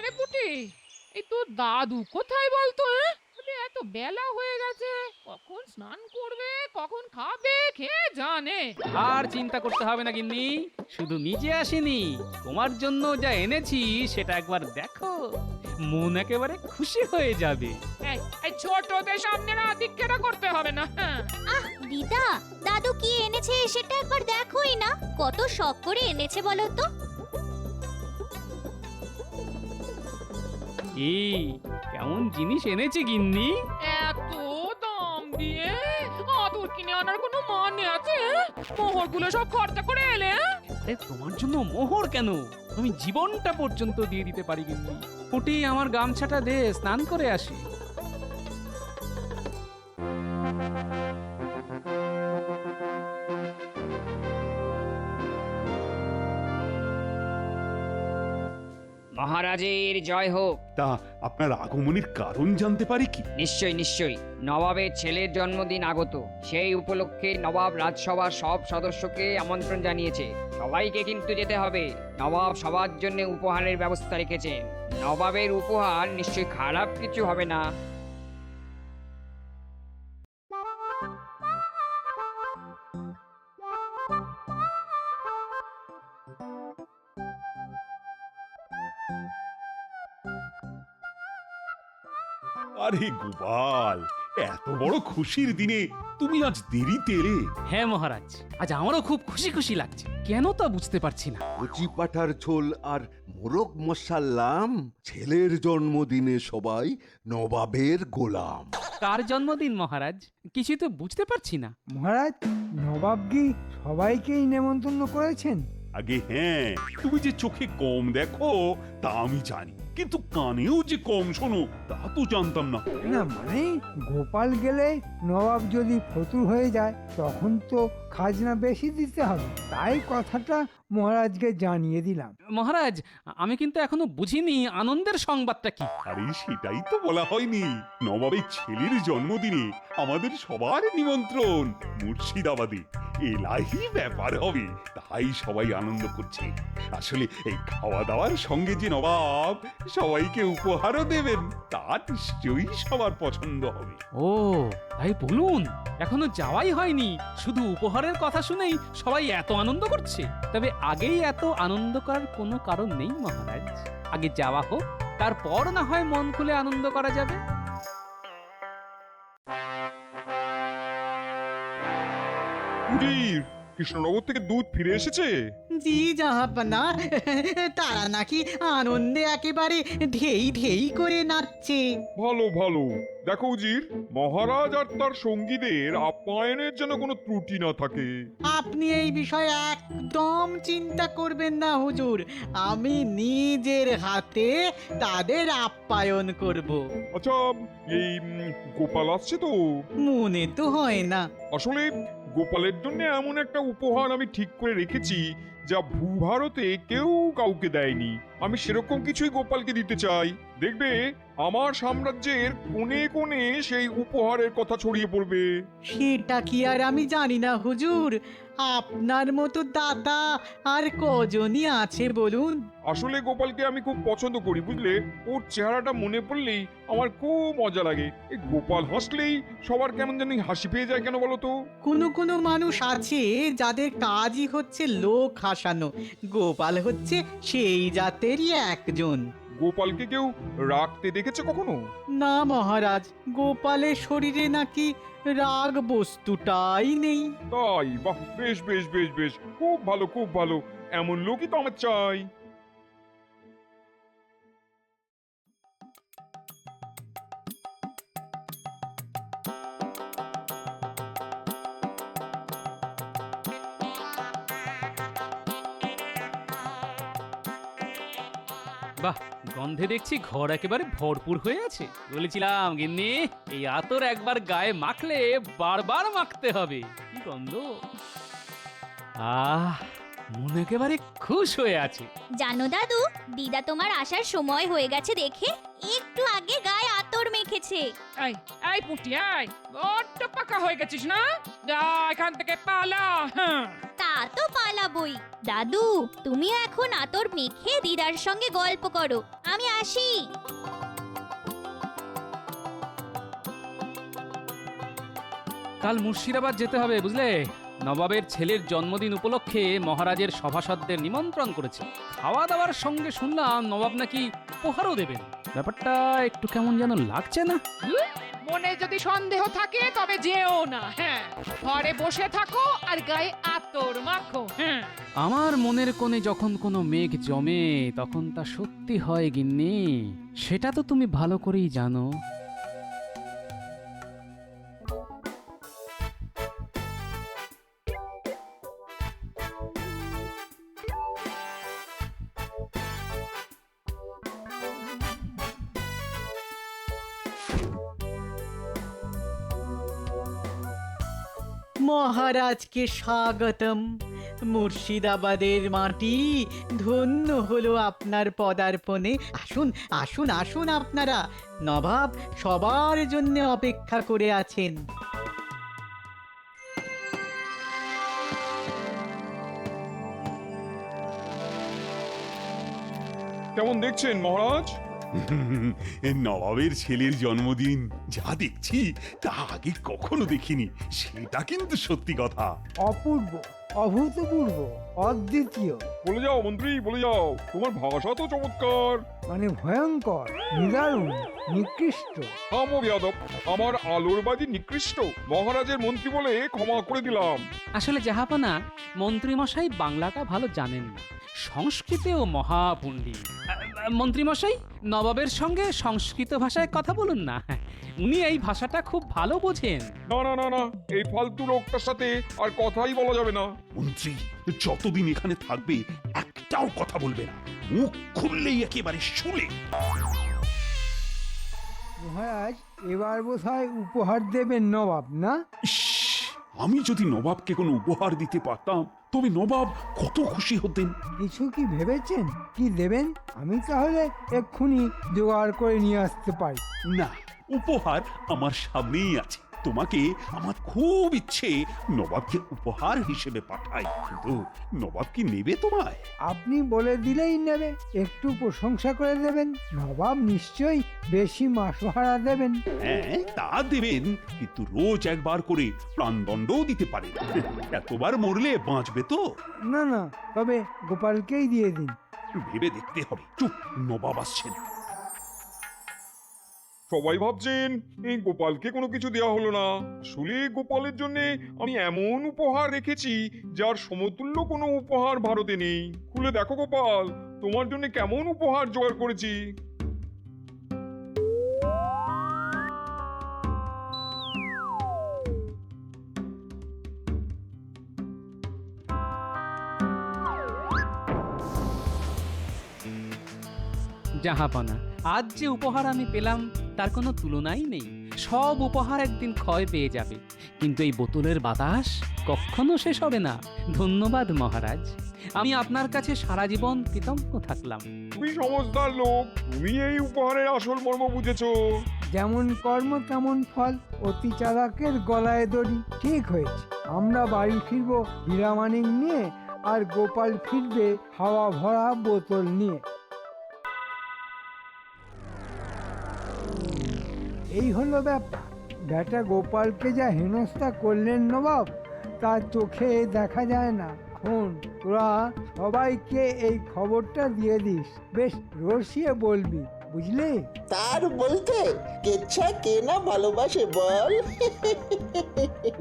রে পুটি, এই তোর দাদু কোথায় বলতো? এত বেলা হয়ে গেছে, কখন স্নান করবে কখন খাবে কে জানে। আর চিন্তা করতে হবে না গিন্নি, শুধু নিজে আসিনি, তোমার জন্য যা এনেছি সেটা একবার দেখো, মন একেবারে খুশি হয়ে যাবে। এই ছোটদের সামনে না দিক্কেটা করতে হবে না। হ্যাঁ। আহ দিদা, দাদু কি এনেছে সেটা একবার দেখোই না, কত শখ করে এনেছে বলো তো। এই কেমন জিনিস এনেছি গিন্নি? এত দাম দিয়ে আদর কিনে আনার কোনো মানে আছে? মোহরগুলো সব খরচা করে এলে। আরে তোমার জন্য মোহর কেন, আমি জীবনটা পর্যন্ত দিয়ে দিতে পারি গিন্নি। পুটি আমার গামছাটা দে, স্নান করে আসি। মহারাজের জয় হোক। তা আপনার আগমনের কারণ জানতে পারি কি? নিশ্চয়ই নিশ্চয়ই, নবাবের ছেলের জন্মদিন আগত, সেই উপলক্ষে নবাব রাজসভার সব সদস্যকে আমন্ত্রণ জানিয়েছে। সবাইকে কিন্তু যেতে হবে। নবাব সবার জন্য উপহারের ব্যবস্থা রেখেছেন। নবাবের উপহার নিশ্চয়ই খারাপ কিছু হবে না। আরে গোপাল, এত বড় খুশির দিনে তুমি আজ দেরিতে এলে। হ্যাঁ মহারাজ, আজ আমারও খুব খুশি খুশি লাগছে, কেন তা বুঝতে পারছি না। কচি পাঠার ঝোল আর মোরগ মশাল্লাম, ছেলের জন্মদিনে সবাই নবাবের গোলাম। কার জন্মদিন মহারাজ, কিছু তো বুঝতে পারছি না। মহারাজ, নবাব কি সবাইকেই নেমন্তন্ন করেছেন? আগে হ্যাঁ, তুমি যে চোখে কম দেখো তা আমি জানি, কিন্তু কানেও যে কম শোনো তা তো জানতাম না। না মানে গোপাল গেলে নবাব যদি ফতুর হয়ে যায় তখন তো খাজনা বেশি দিতে হবে, তাই কথাটা মহারাজকে জানিয়ে দিলাম। মহারাজ, আমি কিন্তু এখনো বুঝিনি আনন্দের সংবাদটা কি। আরে সেটাই তো বলা হয়নি, নবাবের ছেলের জন্মদিনে আমাদের সবার নিমন্ত্রণ মুর্শিদাবাদে। এলাহি ব্যাপার হবে, তাই সবাই আনন্দ করছে। আসলে এই খাওয়া দাওয়ার সঙ্গে যে নবাব সবাইকে উপহারও দেবেন তা নিশ্চয়ই সবার পছন্দ হবে। ও তাই বলুন, এখনো যাওয়াই হয়নি, শুধু উপহারের কথা শুনেই সবাই এত আনন্দ করছে। তবে আগেই এত আনন্দ করার কোনো কারণ নেই মহারাজ, আগে যাওয়া হোক, তারপর না হয় মন খুলে আনন্দ করা যাবে। কৃষ্ণনগর থেকে দুধ ফিরে এসেছে? জি জাহাপনা, তারা নাকি আনন্দে একেবারে ঢেই ঢেই করে নাচছে। ভালো ভালো। দেখো উজির, মহারাজ আর তার সঙ্গীদের আপ্যায়নের যেন কোনো ত্রুটি না থাকে। আপনি এই বিষয়ে একদম চিন্তা করবেন না হুজুর, আমি নিজের হাতে তাদের আপ্যায়ন করব। আচ্ছা, এই গোপাল আসছে তো? মনে তো হয় না। আসলে গোপালের জন্য এমন একটা উপহার আমি ঠিক করে রেখেছি যা ভূভারতে কেউ কাউকে দেয়নি। আমি সেরকম কিছুই গোপালকে দিতে চাই। দেখবে আমার সাম্রাজ্যের কোণে কোণে সেই উপহারের কথা ছড়িয়ে পড়বে। সেটা কি আর আমি জানি না হুজুর, আপনার মতো দাতা আর কজনই আছে বলুন। আসলে গোপালকে আমি খুব পছন্দ করি, বুঝলে? ওর চেহারাটা মনে পড়লেই আমার খুব মজা লাগে। এই গোপাল হাসলেই সবার কেমন জানি হাসি পেয়ে যায়, কেন বলো তো? কোনো কোনো মানুষ আছে যাদের কাজই হচ্ছে লোক হাসানো, গোপাল হচ্ছে সেই জাতেরই একজন। গোপালকে কেউ রাখতে দেখেছে কখনো? না মহারাজ, গোপালের শরীরে নাকি রাগ বস্তুটাই নেই। তাই? বাহ, বেশ বেশ বেশ বেশ, খুব ভালো খুব ভালো। এমন লোকই তো আমার চাই। বাহ, গন্ধে দেখছি ঘর একেবারে ভরপুর হয়ে আছে। বলেছিলাম গিন্নি, এই আতর একবার গায়ে মাখলে বারবার মাখতে হবে। কি গন্ধ! আহ, মন একেবারে খুশ হয়ে আছে। জানো দাদু, দিদা তোমার আসার সময় হয়ে গেছে দেখে একটু আগে গায়ে আতর মেখেছে। এই এই পুটি, বড্ড পাকা হয়ে গেছিস না? যা এখান থেকে পালা। হ্যাঁ। তা তা তো পালাবই। দাদু, তুমিও এখন আতর মেখে দিদার সঙ্গে গল্প করো, আমি আসি। কাল মুর্শিদাবাদ যেতে হবে বুঝলে, নবাবের ছেলের জন্মদিন উপলক্ষে মহারাজের সভাসদদের নিমন্ত্রণ করেছে। খাওয়া দাওয়ার সঙ্গে শুনলাম নবাব নাকি উপহারও দেবেন। ব্যাপারটা একটু কেমন যেন লাগছে না? মনে যদি সন্দেহ থাকে তবে যেও না। হ্যাঁ, ঘরে বসে থাকো আর গায়ে আতর মাখো। হ্যাঁ, আমার মনের কোণে যখন কোনো মেঘ জমে তখন তা সত্যি হয় গিন্নি, সেটা তো তুমি ভালো করেই জানো। মহারাজকে স্বাগতম। মুর্শিদাবাদের মাটি ধন্য হলো আপনার পদার্পণে। আসুন আসুন আসুন আপনারা, নবাব সবার জন্য অপেক্ষা করে আছেন। কেমন দেখছেন মহারাজ? নবাবের ছেলের জন্মদিন যা দেখছি তা আগে কখনো দেখিনি, সেটা কিন্তু সত্যি কথা। অপূর্ব, অভূতপূর্ব, অদ্বিতীয়, বলে যাও মন্ত্রী, বলে যাও। তোমার ভাষা তো চমৎকার। মানে ভয়ঙ্কর, নিদারুণ, নিকৃষ্ট। থামো বেয়াদব, আমার আলোর বাজি নিকৃষ্ট। মহারাজের মন্ত্রী বলে ক্ষমা করে দিলাম। আসলে জাহাপানা, মন্ত্রীমশাই বাংলাটা ভালো জানেন না, সংস্কৃতেও মহাপণ্ডিত। মন্ত্রীমশাই, নবাবের সঙ্গে সংস্কৃত ভাষায় কথা বলুন না, উনি এই ভাষাটা খুব ভালো বোঝেন। না না না না, এই ফালতু লোকটার সাথে আর কথাই বলা যাবে না। মন্ত্রী যতদিন এখানে থাকবে একটাও কথা বলবে না, মুখ খুললেই একেবারে শুলে। মহারাজ, এবার বোধহয় উপহার দেবেন নবাব, না? ইস, আমি যদি নবাবকে কোনো উপহার দিতে পারতাম তবে নবাব কত খুশি হতেন। কিছু কি ভেবেছেন? কি দেবেন? আমি তাহলে এক্ষুনি জোগাড় করে নিয়ে আসতে পারি। না, উপহার আমার সামনেই আছে। তোমাকে আমার খুব ইচ্ছে নবাবকে উপহার হিসেবে পাঠাই, কিন্তু নবাব কি নেবে তোমায়? আপনি বলে দিলেই নেবে। একটু প্রশংসা করে দেবেন, নবাব নিশ্চয়ই বেশি মাসোহারা দেবেন। হ্যাঁ, তা দেবেন, কিন্তু রোজ একবার করে প্রাণদণ্ডও দিতে পারেন। এতবার মরলে বাঁচবে তো? না না, তবে গোপালকেই দিয়ে দিন। ভেবে দেখতে হবে। চুপ, নবাব আসছেন। সবাই ভাবছেন এই গোপালকে কোনো কিছু দেওয়া হলো না। আসলে গোপালের জন্য আমি এমন উপহার রেখেছি যার সমতুল্য কোনো উপহার ভারতে নেই। খুলে দেখো গোপাল, তোমার জন্য কেমন উপহার জোগাড় করেছি। জাহাপানা, আজ যে উপহার আমি পেলাম তার কোনো তুলনাই নেই। সব উপহার একদিন ক্ষয় পেয়ে যাবে, কিন্তু এই বোতলের বাতাস কখনো শেষ হবে না। ধন্যবাদ মহারাজ, আমি আপনার কাছে সারা জীবন কৃতজ্ঞ থাকলাম। তুমি সমজদার লোক, তুমি এই উপহারের আসল মর্ম বুঝেছো। যেমন কর্ম তেমন ফল, অতি চালাকের গলায় দড়ি। ঠিক হয়েছে, আমরা বাড়ি ফিরবো হীরামানিক নিয়ে, আর গোপাল ফিরবে হাওয়া ভরা বোতল নিয়ে। এই হলো ব্যাপার। বেটা গোপালকে যা হেনস্থা করলেন নবাব, তার চোখে দেখা যায় না। শোন, তোরা সবাইকে এই খবরটা দিয়ে দিস, বেশ রসিয়ে বলবি, বুঝলি? তার বলতে কেচ্ছা কে না ভালোবাসে বল।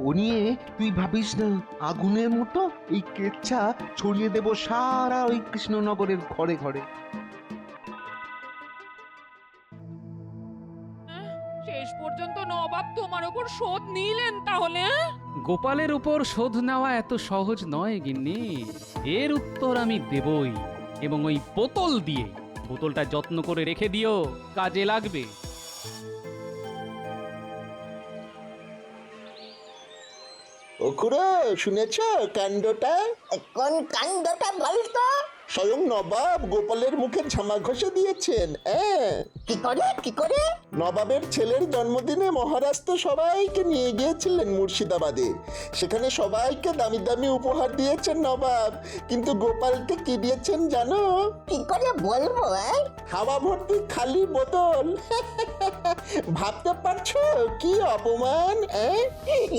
ও নিয়ে তুই ভাবিস না, আগুনের মতো এই কেচ্ছা ছড়িয়ে দেব সারা ওই কৃষ্ণনগরের ঘরে ঘরে। শেষ পর্যন্ত নবাব তোমার ওপর শোধ নিলেন তাহলে? গোপালের উপর শোধ নেওয়া এত সহজ নয় গিন্নি, এর উত্তর আমি দেবই, এবং ওই বোতল দিয়ে। বোতলটা যত্ন করে রেখে দিও, কাজে লাগবে। ও খুড়ো, শুনেছ কাণ্ডটা? কোন কাণ্ডটা বলতো? স্বয়ং নবাব গোপালের মুখে ঝামা ঘষে দিয়েছেন। কি করে নবাবের ছেলের জন্মদিনে মহারাজ তো সবাইকে নিয়ে গিয়েছিলেন মুর্শিদাবাদে। সেখানে সবাইকে দামি দামি উপহার দিয়েছেন নবাব, কিন্তু গোপালকে কি দিয়েছেন জানো? কি করে বলবো? হাওয়া ভর্তি খালি বোতল। ভাবতে পারছো কি অপমান?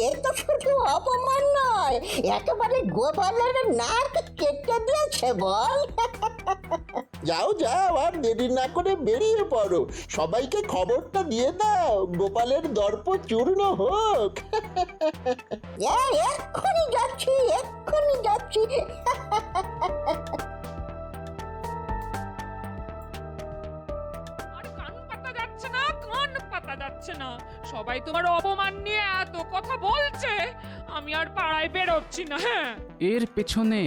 এ তো শুধু অপমান নয়, একেবারে গোপালের নাক কেটে দিয়েছে বল। যাও যাও, আর দেরি না করে বেরিয়ে পড়ো, সবাইকে খবরটা দিয়ে দাও গোপালের দর্প চূর্ণ হোক। এক্ষুনি যাচ্ছি। আর কান পাতা যাচ্ছে না, সবাই তোমার অপমান নিয়ে এত কথা বলছে, আমি আর পাড়ায় বেরোচ্ছি না। হ্যাঁ, এর পেছনে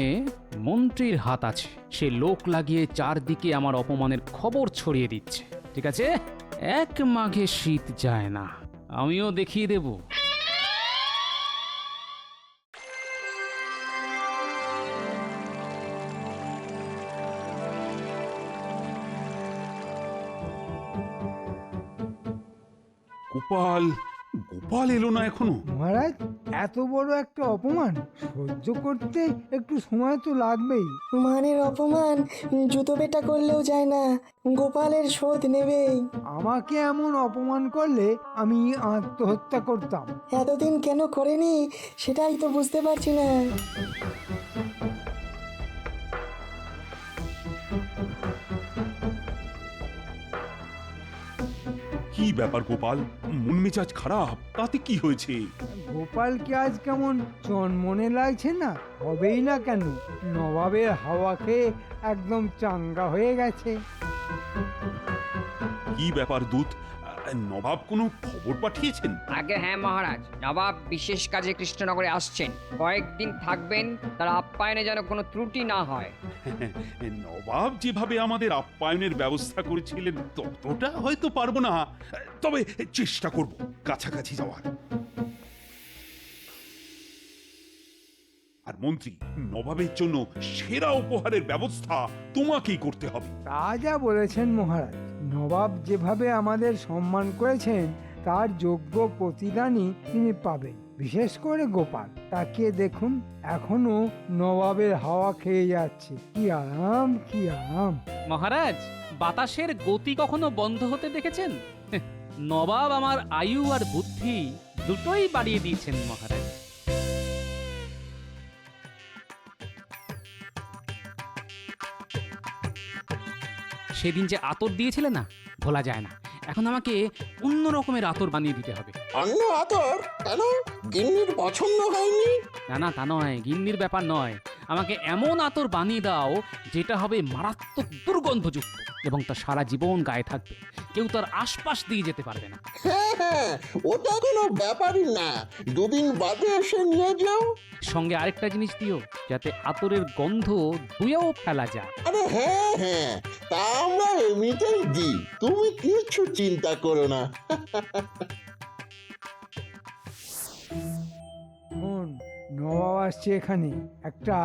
মন্ত্রীর হাত আছে। সে লোক লাগিয়ে চারদিকে আমার অপমানের খবর ছড়িয়ে দিচ্ছে। ঠিক আছে, এক মাঘে শীত যায় না, আমিও দেখিয়ে দেব। গোপাল গোপাল এলো না এখনো? মহারাজ, এত বড় একটা অপমান সহ্য করতে একটু সময় তো লাগবেই। মানের অপমান জুতো পেটা করলেও যায় না, গোপালের শোধ নেবেই। আমাকে এমন অপমান করলে আমি আত্মহত্যা করতাম। এতদিন কেন করেনি সেটাই তো বুঝতে পারছি না। কি ব্যাপার গোপাল, মন মেজাজ খারাপ? তাতে কি হয়েছে? গোপালকে আজ কেমন চনমনে লাগছে না? হবেই না কেন, নবাবের হাওয়া খেয়ে একদম চাঙ্গা হয়ে গেছে। কি ব্যাপার দূত, নবাব কোনো খবর পাঠিয়েছেন? আগে হ্যাঁ মহারাজ, নবাব বিশেষ কাজে কৃষ্ণনগরে আসছেন, কয়েকদিন থাকবেন, তার আপ্যায়নে যেন কোনো ত্রুটি না হয়। নবাব যেভাবে আমাদের আপ্যায়নের ব্যবস্থা করেছিলেন ততটা হয়তো পারবো না, তবে চেষ্টা করব কাছাকাছি যাওয়ার। আর মন্ত্রী, নবাবের জন্য সেরা উপহারের ব্যবস্থা তোমাকেই করতে হবে। তা যা বলেছেন মহারাজ, নবাব যেভাবে আমাদের সম্মান করেছেন তার যোগ্য প্রতিদানই তিনি পাবেন। বিশেষ করে গোপাল, তাকে দেখুন এখনো নবাবের হাওয়া খেয়ে যাচ্ছে। কি আরাম, কি আরাম। মহারাজ, বাতাসের গতি কখনো বন্ধ হতে দেখেছেন? নবাব আমার আয়ু আর বুদ্ধি দুটোই বাড়িয়ে দিয়েছেন মহারাজ। সেদিন যে আতর দিয়েছিলে না, ভোলা যায় না। এখন আমাকে অন্য রকমের আতর বানিয়ে দিতে হবে। অন্য আতর? কেন, গিন্নির পছন্দ হয়নি? না না, তা নয়, গিন্নির ব্যাপার নয়। আমাকে এমন আতর বানিয়ে দাও যেটা হবে মারাত্মক দুর্গন্ধযুক্ত এবং তা সারা জীবন গায়ে থাকবে, কেউ তার আশপাশ দিয়ে যেতে পারবে না। হ্যাঁ, ওটা কোনো ব্যাপারই না, দুদিন বাদে এসে নিয়ে যাও। সঙ্গে আরেকটা জিনিস দিও, যাতে আতরের গন্ধ ধুয়েও ফেলা যায়। আরে হ্যাঁ, তা আমরা এমনিতেই দিই, তুমি কিছু চিন্তা করো না। শোন, নবাব আসছে এখানে, একটা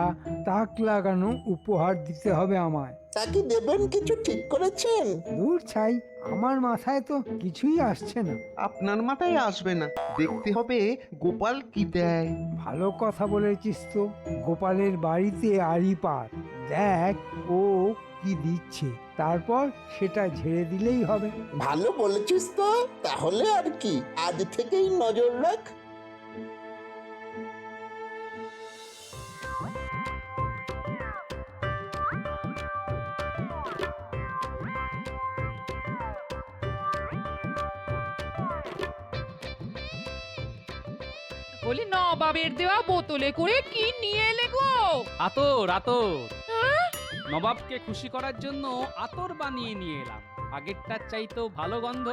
তাক লাগানো উপহার দিতে হবে আমায়। তা কি দেবেন কিছু ঠিক করেছেন? দূর ছাই, আমার মাথায় তো কিছুই আসছে না। আপনার মাথায় আসবে না, দেখতে হবে গোপাল কি দেয়। ভালো কথা বলেছিস তো। গোপালের বাড়িতে আড়ি পাত, দেখ ও কি দিচ্ছে, তারপর সেটা ঝেড়ে দিলেই হবে। ভালো বলেছিস তো, তাহলে আর কি, আজ থেকেই নজর রাখ। বলি, নবাবের দেওয়া বোতলে করে কি নিয়ে এলে গো? আতর, আতর। নবাবকে খুশি করার জন্য আতর বানিয়ে নিয়ে এলাম। আগেরটার চাইতেও ভালো গন্ধ।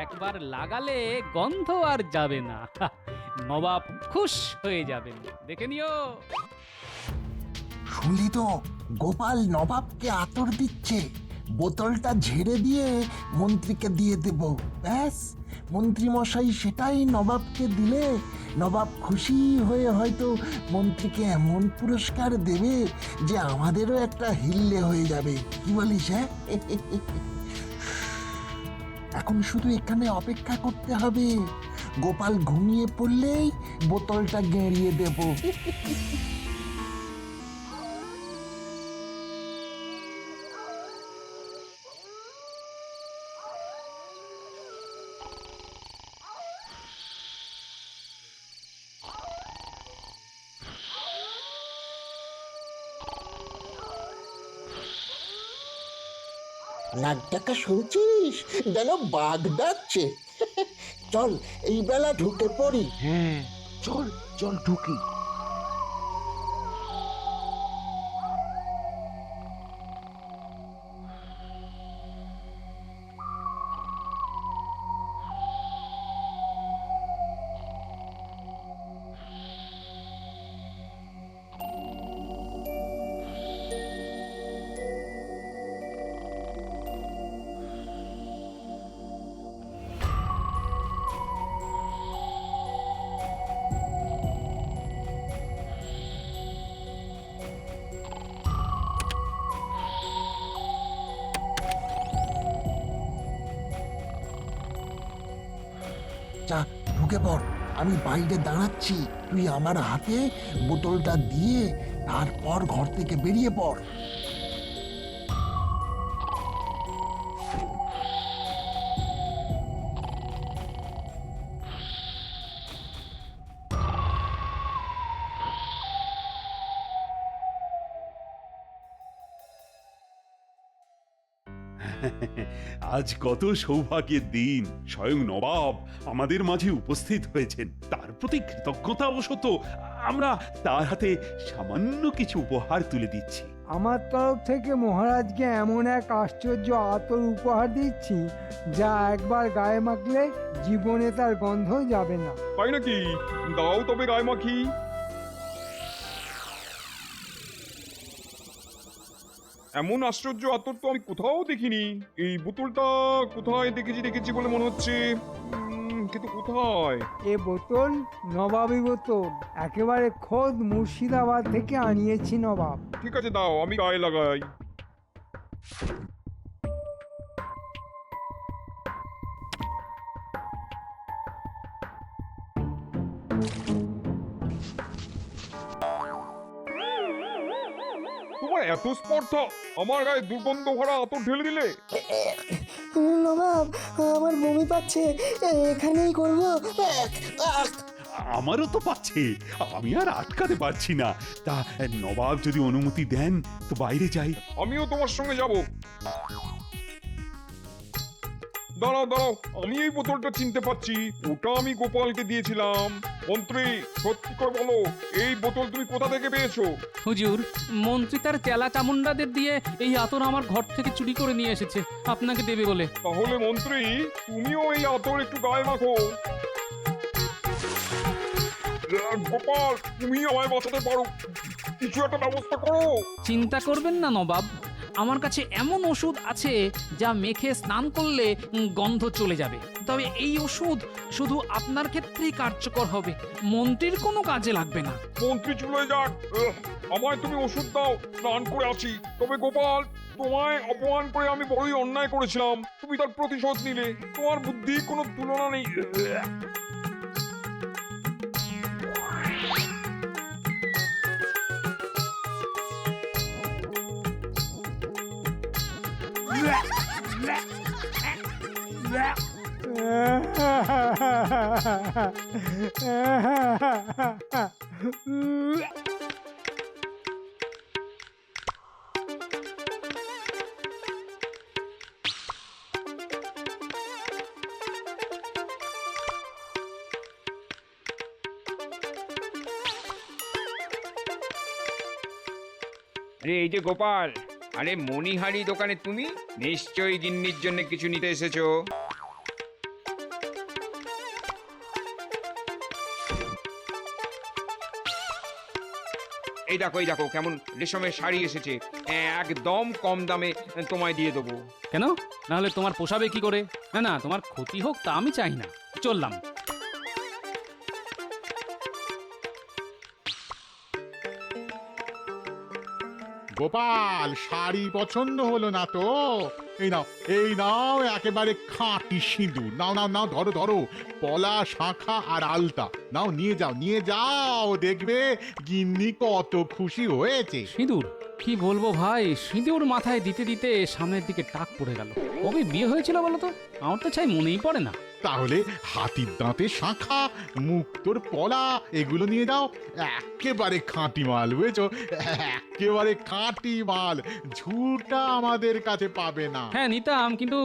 একবার লাগালে গন্ধ আর যাবে না। নবাব খুশ হয়ে যাবেন, দেখে নিও। শুনলি তো, গোপাল নবাবকে আতর দিচ্ছে। বোতলটা ঝেড়ে দিয়ে মন্ত্রীকে দিয়ে দেব, ব্যাস মন্ত্রীমশাই সেটাই নবাবকে দিলে নবাব খুশি হয়ে হয়তো মন্ত্রীকে এমন পুরস্কার দেবে যে আমাদেরও একটা হিল্লে হয়ে যাবে, কি বলিস? হ্যাঁ, এখন শুধু এখানে অপেক্ষা করতে হবে। গোপাল ঘুমিয়ে পড়লেই বোতলটা গেঁড়িয়ে দেব। নাক ডাকা শুনছিস? যেন বাঘ ডাকছে। চল এই বেলা ঢুকে পড়ি। হ্যাঁ, চল চল ঢুকি। যা ঢুকে পড়, আমি বাইরে দাঁড়াচ্ছি। তুই আমার হাতে বোতলটা দিয়ে তারপর ঘর থেকে বেরিয়ে পড়। আজ কত সৌভাগ্যের দিন, স্বয়ং নবাব আমাদের মাঝে উপস্থিত হয়েছেন। তার প্রতি কৃতজ্ঞতাবশত আমরা তার হাতে সামান্য কিছু উপহার তুলে দিচ্ছি। আমার তরফ থেকে মহারাজকে এমন এক আশ্চর্য আতর উপহার দিচ্ছি যা একবার গায়ে মাখলে জীবনে তার গন্ধ যাবে না। তাই নাকি? দাও তবে গায়ে মাখি। এমন আশ্চর্য আতর তো আমি কোথাও দেখিনি। এই বোতলটা কোথায় দেখেছি বলে মনে হচ্ছে, কিন্তু কোথায়? এ বোতল নবাবী বোতল, একেবারে খোদ মুর্শিদাবাদ থেকে আনিয়েছি নবাব। ঠিক আছে, দাও আমি গায়ে লাগাই। তোমার এত স্পর্ধা, আমার গায়ে দুর্গন্ধ ভরা আতর ঢেলে দিলে। নবাব, আমার বমি পাচ্ছে, এখানেই করবো। আমারও তো পাচ্ছে, আমি আর আটকাতে পারছি না। তা নবাব যদি অনুমতি দেন তো বাইরে যাই। আমিও তোমার সঙ্গে যাব। দাঁড়াও দাঁড়াও, আমি এই বোতলটা চিনতে পারছি। ওটা আমি গোপালকে দিয়েছিলাম। মন্ত্রী, সত্যি করে বলো, এই বোতল তুমি কোথা থেকে পেয়েছো? হুজুর, মন্ত্রী তার চেলা চামুন্ডাদের দিয়ে এই আতর আমার ঘর থেকে চুরি করে নিয়ে এসেছে আপনাকে দেবে বলে। তাহলে মন্ত্রী, তুমিও এই আতর একটু গায়ে মাখো। গোপাল, তুমি আমায় বাঁচাতে পারো, কিছু একটা ব্যবস্থা করো। চিন্তা করবেন না নবাব, আমার কাছে এমন ওষুধ আছে যা মেখে স্নান করলে গন্ধ চলে যাবে। তবে এই ওষুধ শুধু আপনার ক্ষেত্রেই কার্যকর হবে, মন্ত্রীর কোনো কাজে লাগবে না। মন্ত্রী চলে যাক, আমায় তুমি ওষুধ দাও, স্নান করে আছি। তবে গোপাল, তোমায় অপমান করে আমি বড়ই অন্যায় করেছিলাম, তুমি তার প্রতিশোধ নিলে। তোমার বুদ্ধি কোনো তুলনা নেই। আরে এই যে গোপাল, আরে মণিহারি দোকানে তুমি নিশ্চয়ই গিন্নির জন্য কিছু নিতে এসেছো। এই দেখো কেমন রেশমের শাড়ি এসেছে, একদম কম দামে তোমায় দিয়ে দেবো। কেন? নাহলে তোমার পোষাবে কি করে? না না, তোমার ক্ষতি হোক তা আমি চাই না। চললাম। গোপাল, শাড়ি পছন্দ হলো না তো? এই নাও একেবারে খাঁটি সিঁদুর। নাও নাও নাও, ধরো ধরো, পলা, শাঁখা আর আলতা নাও, নিয়ে যাও, দেখবে গিন্নি কত খুশি হয়েছে। সিঁদুর? কি বলবো ভাই, সিঁদুর মাথায় দিতে দিতে সামনের দিকে টাক পড়ে গেল। কবে বিয়ে হয়েছিল বলো তো? আমার তো চাই মনেই পড়ে না। তাহলে হাতির দাঁতে শাঁখা, মুক্তোর পলা এগুলো নিয়ে যাও, একেবারে খাঁটি মাল, বুঝেছো? একেবারে খাঁটি মাল, ঝুটা আমাদের কাছে পাবে না। হ্যাঁ নিতাম, কিন্তু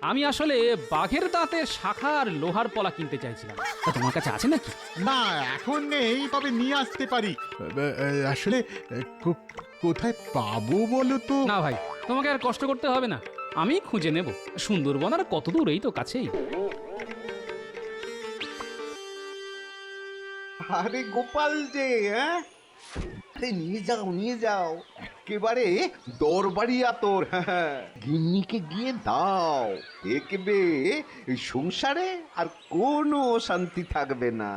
আমি আসলে বাঘের দাঁতের শাখা আর লোহার পলা কিনতে চাইছিলাম। তা তোমার কাছে আছে নাকি? না, এখন নেই, তবে নিয়ে আসতে পারি। আসলে কোথায় পাবো বলো তো? না ভাই, তোমাকে আর কষ্ট করতে হবে না, আমি খুঁজে নেব। সুন্দরবন আর কত দূর, এই তো কাছেই। আরে গোপাল যে, হ্যাঁ, আরে নিয়ে যাও, একেবারে দরবারি আতর। গিন্নিকে গিয়ে দাও, দেখবে এই সংসারে আর কোনো শান্তি থাকবে না।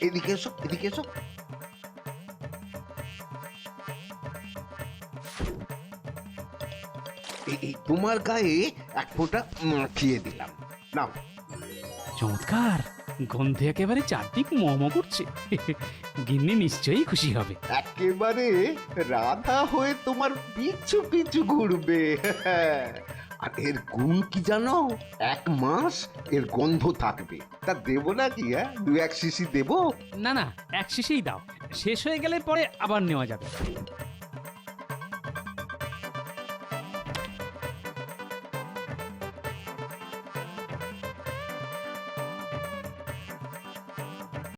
এদিকে এসো, এদিকে এসো। এই তোমার গায়ে এক ফোঁটা মাখিয়ে দিলাম, নাও। চমৎকার, গন্ধে একেবারে চারদিক মম করছে। গিন্নি নিশ্চয়ই খুশি হবে। একেবারে রাধা হয়ে তোমার পিছু পিছু ঘুরবে। আর এর গুণ কি জানো? 1 মাস এর গন্ধ থাকবে। তা দেবো নাকি? 2-1 শিশি দেবো? না না, এক শিশিই দাও, শেষ হয়ে গেলে পরে আবার নেওয়া যাবে।